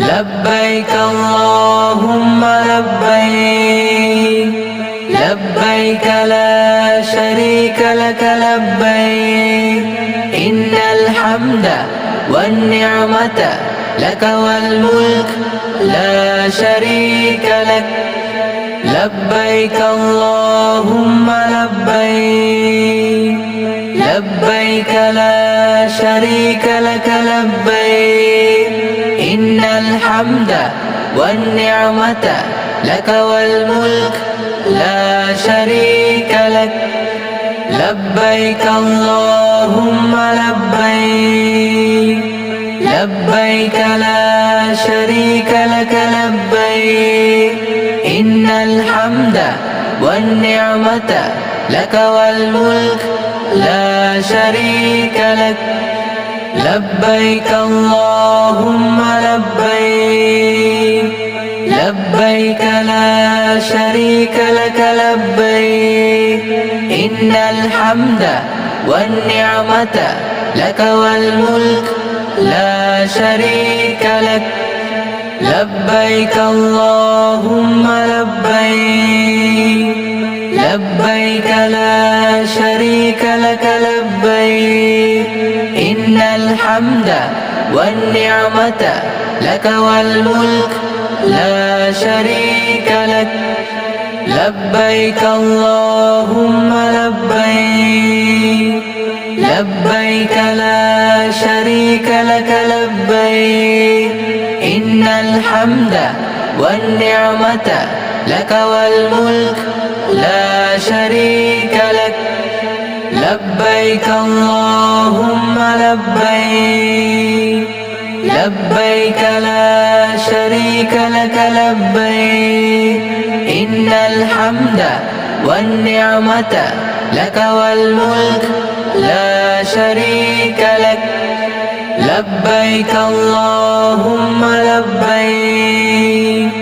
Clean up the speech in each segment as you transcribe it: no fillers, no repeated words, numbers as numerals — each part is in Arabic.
لبيك اللهم لبيك لبيك لا شريك لك لبيك إن الحمد والنعمة لك والملك لا شريك لك لبيك اللهم لبيك لبيك لا شريك لك لبيك إن الحمد والنعمة لك والملك لا شريك لك لبيك اللهم لبيك لبيك لا شريك لك لبيك إن الحمد والنعمة لك والملك لا شريك لك لبيك اللهم لبيك لبيك لا شريك لك لبيك إن الحمد والنعمة لك والملك لا شريك لك لبيك اللهم لبيك لبيك لا شريك لك لبيك إن الحمد والنعمة لك والملك لا شريك لك لبيك اللهم لبيك لبيك لا شريك لك لبيك إن الحمد والنعمة لك والملك لا شريك لك لبيك اللهم لبيك لبيك لا شريك لك لبيك إن الحمد والنعمة لك والملك لا شريك لك لبيك اللهم لبيك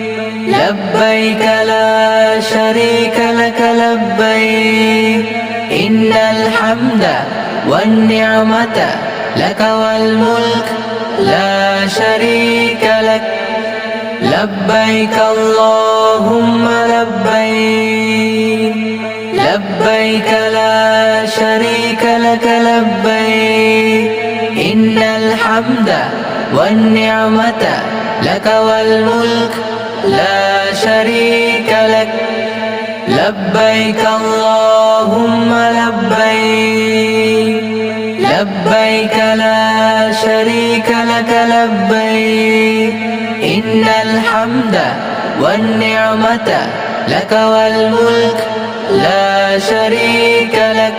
لبيك لا شريك لك لبيك إن الحمد والنعمة لك والملك لا شريك لك لبيك اللهم لبيك لبيك لا شريك لك لبيك إن الحمد والنعمة لك والملك لا شريك لك لبيك اللهم لبيك لبيك لا شريك لك لبيك إن الحمد والنعمة لك والملك لا شريك لك